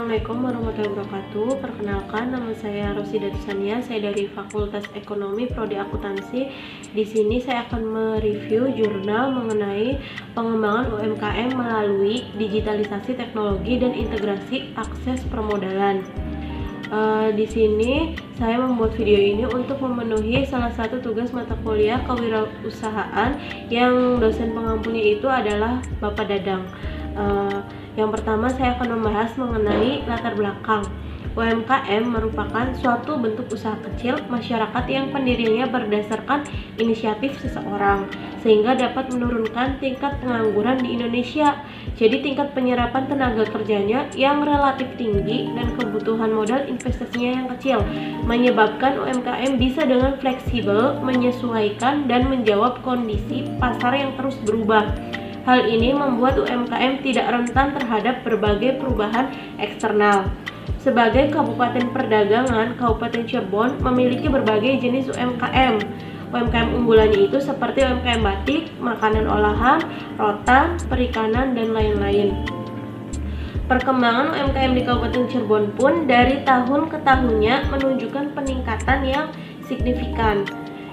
Assalamualaikum warahmatullahi wabarakatuh. Perkenalkan, nama saya Rosida Tusania. Saya dari Fakultas Ekonomi Prodi Akuntansi. Di sini saya akan mereview jurnal mengenai pengembangan UMKM melalui digitalisasi teknologi dan integrasi akses permodalan. Di sini saya membuat video ini untuk memenuhi salah satu tugas mata kuliah kewirausahaan yang dosen pengampunya itu adalah Bapak Dadang. Yang pertama saya akan membahas mengenai latar belakang. UMKM merupakan suatu bentuk usaha kecil masyarakat yang pendiriannya berdasarkan inisiatif seseorang, sehingga dapat menurunkan tingkat pengangguran di Indonesia. Jadi tingkat penyerapan tenaga kerjanya yang relatif tinggi dan kebutuhan modal investasinya yang kecil, menyebabkan UMKM bisa dengan fleksibel menyesuaikan dan menjawab kondisi pasar yang terus berubah. Hal ini membuat UMKM tidak rentan terhadap berbagai perubahan eksternal. Sebagai kabupaten perdagangan, Kabupaten Cirebon memiliki berbagai jenis UMKM. UMKM unggulannya itu seperti UMKM batik, makanan olahan, rotan, perikanan, dan lain-lain. Perkembangan UMKM di Kabupaten Cirebon pun dari tahun ke tahunnya menunjukkan peningkatan yang signifikan.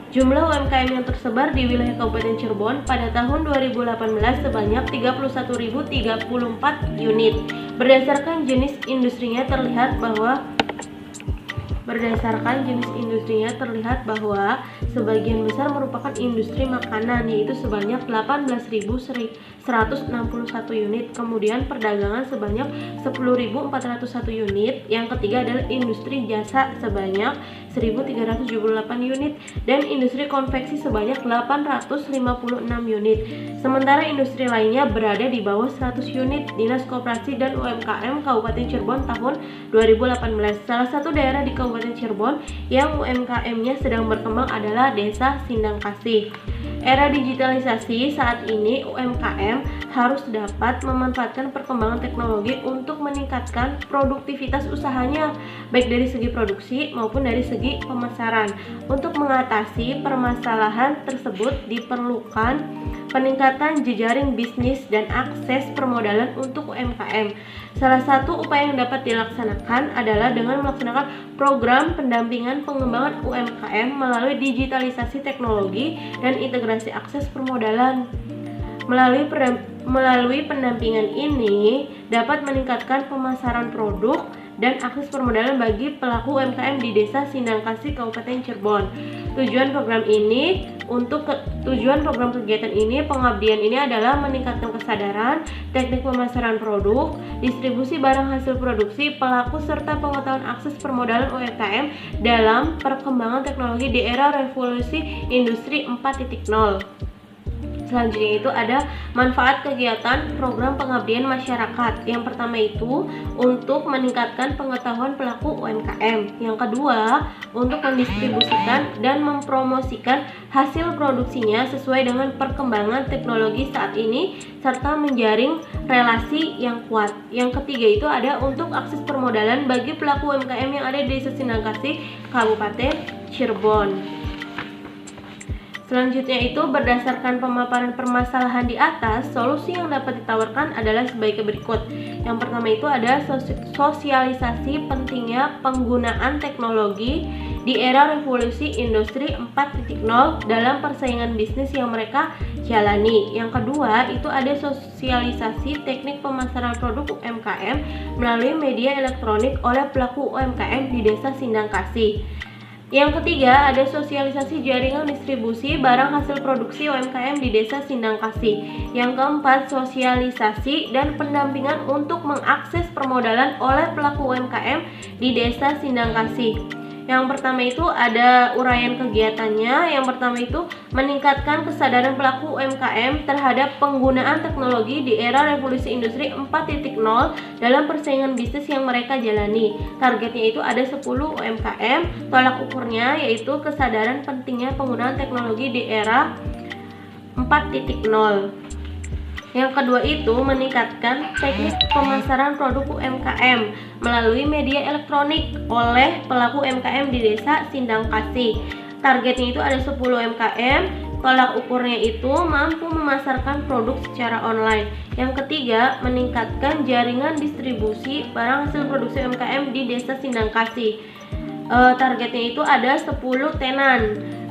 Jumlah UMKM yang tersebar di wilayah Kabupaten Cirebon pada tahun 2018 sebanyak 31.034 unit. Berdasarkan jenis industrinya terlihat bahwa sebagian besar merupakan industri makanan, yaitu sebanyak 18.161 unit. Kemudian perdagangan sebanyak 10.401 unit. Yang ketiga adalah industri jasa sebanyak 1.378 unit dan industri konveksi sebanyak 856 unit. Sementara industri lainnya berada di bawah 100 unit. Dinas Koperasi dan UMKM Kabupaten Cirebon tahun 2018. Salah satu daerah di Kabupaten Cirebon yang UMKM-nya sedang berkembang adalah Desa Sindangkasih. Era digitalisasi saat ini, UMKM harus dapat memanfaatkan perkembangan teknologi untuk meningkatkan produktivitas usahanya, baik dari segi produksi maupun dari segi pemasaran. Untuk mengatasi permasalahan tersebut diperlukan peningkatan jejaring bisnis dan akses permodalan untuk UMKM. Salah satu upaya yang dapat dilaksanakan adalah dengan melaksanakan program pendampingan pengembangan UMKM melalui digitalisasi teknologi dan integrasi akses permodalan. Melalui pendampingan ini dapat meningkatkan pemasaran produk dan akses permodalan bagi pelaku UMKM di Desa Sindangkasih, Kabupaten Cirebon. Tujuan program kegiatan ini, pengabdian ini adalah meningkatkan kesadaran, teknik pemasaran produk, distribusi barang hasil produksi, pelaku serta pengetahuan akses permodalan UMKM dalam perkembangan teknologi di era revolusi industri 4.0. Selanjutnya itu ada manfaat kegiatan program pengabdian masyarakat. Yang pertama itu untuk meningkatkan pengetahuan pelaku UMKM. Yang kedua, untuk mendistribusikan dan mempromosikan hasil produksinya sesuai dengan perkembangan teknologi saat ini serta menjaring relasi yang kuat. Yang ketiga itu ada untuk akses permodalan bagi pelaku UMKM yang ada di Desa Sindangkasih, Kabupaten Cirebon. Selanjutnya itu berdasarkan pemaparan permasalahan di atas, solusi yang dapat ditawarkan adalah sebagai berikut. Yang pertama itu ada sosialisasi pentingnya penggunaan teknologi di era revolusi industri 4.0 dalam persaingan bisnis yang mereka jalani. Yang kedua itu ada sosialisasi teknik pemasaran produk UMKM melalui media elektronik oleh pelaku UMKM di Desa Sindangkasih. Yang ketiga, ada sosialisasi jaringan distribusi barang hasil produksi UMKM di Desa Sindangkasih. Yang keempat, sosialisasi dan pendampingan untuk mengakses permodalan oleh pelaku UMKM di Desa Sindangkasih. Yang pertama itu ada uraian kegiatannya. Yang pertama itu meningkatkan kesadaran pelaku UMKM terhadap penggunaan teknologi di era revolusi industri 4.0 dalam persaingan bisnis yang mereka jalani. Targetnya itu ada 10 UMKM. Tolak ukurnya yaitu kesadaran pentingnya penggunaan teknologi di era 4.0. Yang kedua itu meningkatkan teknik pemasaran produk UMKM melalui media elektronik oleh pelaku UMKM di Desa Sindangkasih. Targetnya itu ada 10 UMKM tolak ukurnya itu mampu memasarkan produk secara online. Yang ketiga, meningkatkan jaringan distribusi barang hasil produksi UMKM di Desa Sindangkasih. Targetnya itu ada 10 tenan.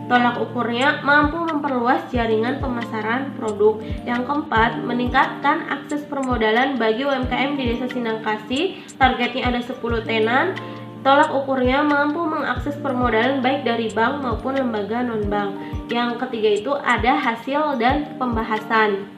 Tolak ukurnya mampu memperluas jaringan pemasaran produk. Yang keempat, meningkatkan akses permodalan bagi UMKM di Desa Sindangkasih. Targetnya ada 10 tenan. Tolak ukurnya mampu mengakses permodalan baik dari bank maupun lembaga non-bank. Yang ketiga itu ada hasil dan pembahasan.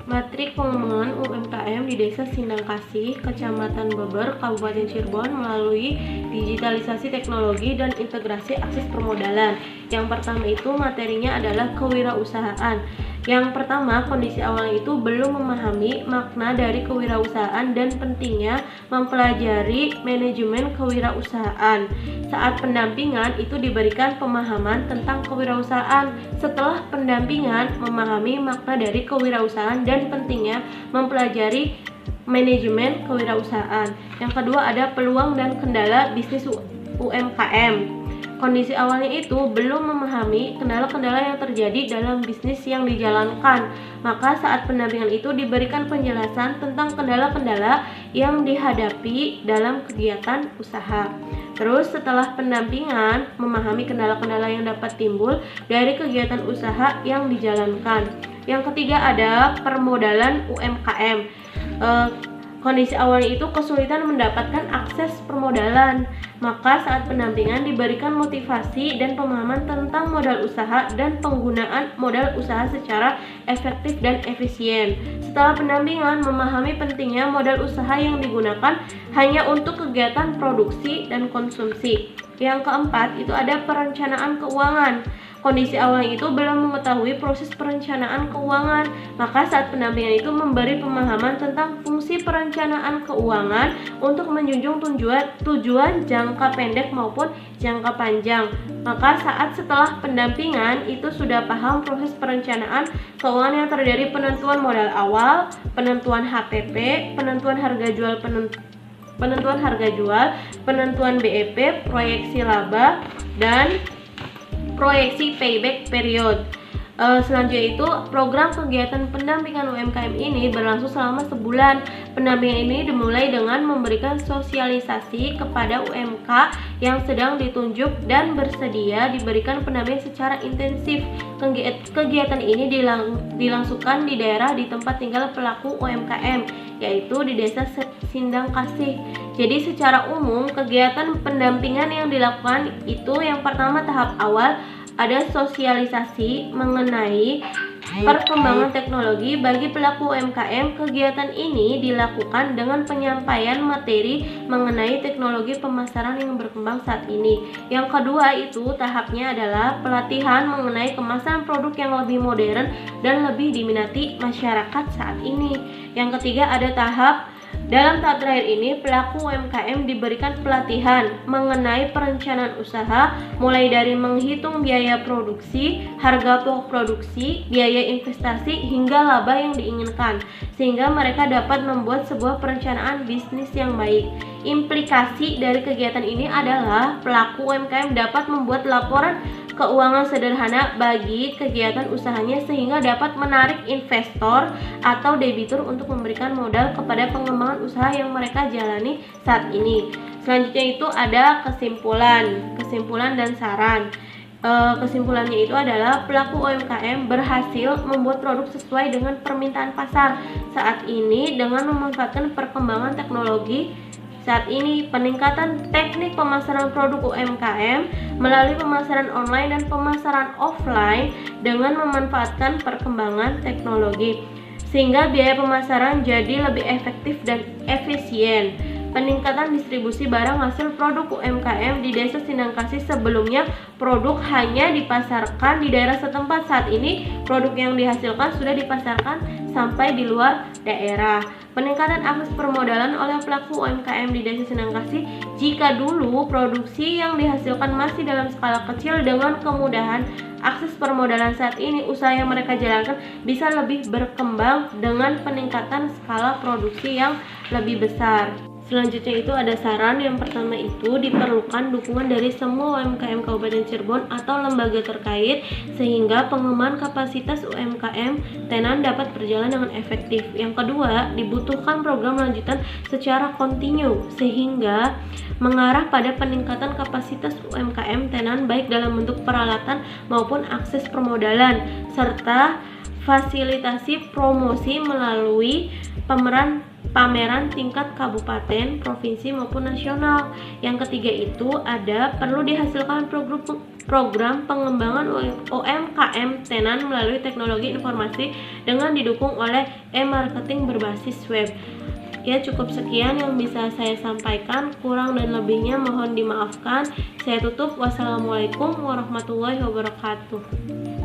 Matrik pengembangan UMKM di Desa Sindangkasih, Kecamatan Beber, Kabupaten Cirebon melalui digitalisasi teknologi dan integrasi akses permodalan. Yang pertama itu materinya adalah kewirausahaan. Yang pertama, kondisi awalnya itu belum memahami makna dari kewirausahaan dan pentingnya mempelajari manajemen kewirausahaan. Saat pendampingan itu diberikan pemahaman tentang kewirausahaan. Setelah pendampingan, memahami makna dari kewirausahaan dan pentingnya mempelajari manajemen kewirausahaan. Yang kedua ada peluang dan kendala bisnis UMKM. Kondisi awalnya itu belum memahami kendala-kendala yang terjadi dalam bisnis yang dijalankan. Maka saat pendampingan itu diberikan penjelasan tentang kendala-kendala yang dihadapi dalam kegiatan usaha. Terus setelah pendampingan, memahami kendala-kendala yang dapat timbul dari kegiatan usaha yang dijalankan. Yang ketiga ada permodalan UMKM. Kondisi awalnya itu kesulitan mendapatkan akses permodalan. Maka saat pendampingan diberikan motivasi dan pemahaman tentang modal usaha dan penggunaan modal usaha secara efektif dan efisien. Setelah pendampingan, memahami pentingnya modal usaha yang digunakan hanya untuk kegiatan produksi dan konsumsi. Yang keempat itu ada perencanaan keuangan. Kondisi awalnya itu belum mengetahui proses perencanaan keuangan, maka saat pendampingan itu memberi pemahaman tentang fungsi perencanaan keuangan untuk menjunjung tujuan jangka pendek maupun jangka panjang. Maka setelah pendampingan itu sudah paham proses perencanaan keuangan yang terdiri penentuan modal awal, penentuan HPP, penentuan harga jual, penentuan BEP, proyeksi laba, dan proyeksi payback period. Selanjutnya itu program kegiatan pendampingan UMKM ini berlangsung selama sebulan. Pendampingan ini dimulai dengan memberikan sosialisasi kepada UMK yang sedang ditunjuk dan bersedia diberikan pendampingan secara intensif. Kegiatan ini dilangsungkan di daerah di tempat tinggal pelaku UMKM, yaitu di Desa Sindangkasih. Jadi secara umum kegiatan pendampingan yang dilakukan itu yang pertama tahap awal ada sosialisasi mengenai perkembangan teknologi bagi pelaku UMKM. Kegiatan ini dilakukan dengan penyampaian materi mengenai teknologi pemasaran yang berkembang saat ini. Yang kedua itu tahapnya adalah pelatihan mengenai kemasan produk yang lebih modern dan lebih diminati masyarakat saat ini. Yang ketiga ada dalam tahap terakhir ini, pelaku UMKM diberikan pelatihan mengenai perencanaan usaha, mulai dari menghitung biaya produksi, harga pokok produksi, biaya investasi, hingga laba yang diinginkan, sehingga mereka dapat membuat sebuah perencanaan bisnis yang baik. Implikasi dari kegiatan ini adalah pelaku UMKM dapat membuat laporan keuangan sederhana bagi kegiatan usahanya sehingga dapat menarik investor atau debitur untuk memberikan modal kepada pengembangan usaha yang mereka jalani saat ini. Selanjutnya itu ada kesimpulan dan saran. Kesimpulannya itu adalah pelaku UMKM berhasil membuat produk sesuai dengan permintaan pasar saat ini dengan memanfaatkan perkembangan teknologi. Saat ini peningkatan teknik pemasaran produk UMKM melalui pemasaran online dan pemasaran offline dengan memanfaatkan perkembangan teknologi sehingga biaya pemasaran jadi lebih efektif dan efisien. Peningkatan distribusi barang hasil produk UMKM di Desa Sindangkasih. Sebelumnya produk hanya dipasarkan di daerah setempat, saat ini produk yang dihasilkan sudah dipasarkan sampai di luar daerah. Peningkatan akses permodalan oleh pelaku UMKM di Desa Sindangkasih. Jika dulu produksi yang dihasilkan masih dalam skala kecil, dengan kemudahan akses permodalan saat ini usaha yang mereka jalankan bisa lebih berkembang dengan peningkatan skala produksi yang lebih besar. Selanjutnya itu ada saran. Yang pertama itu diperlukan dukungan dari semua UMKM Kabupaten Cirebon atau lembaga terkait sehingga pengembangan kapasitas UMKM tenan dapat berjalan dengan efektif. Yang kedua, dibutuhkan program lanjutan secara kontinu sehingga mengarah pada peningkatan kapasitas UMKM tenan baik dalam bentuk peralatan maupun akses permodalan serta fasilitasi promosi melalui pameran tingkat kabupaten, provinsi maupun nasional. Yang ketiga itu ada perlu dihasilkan program pengembangan UMKM tenan melalui teknologi informasi dengan didukung oleh e-marketing berbasis web. Ya, cukup sekian yang bisa saya sampaikan, kurang dan lebihnya mohon dimaafkan. Saya tutup. Wassalamualaikum warahmatullahi wabarakatuh.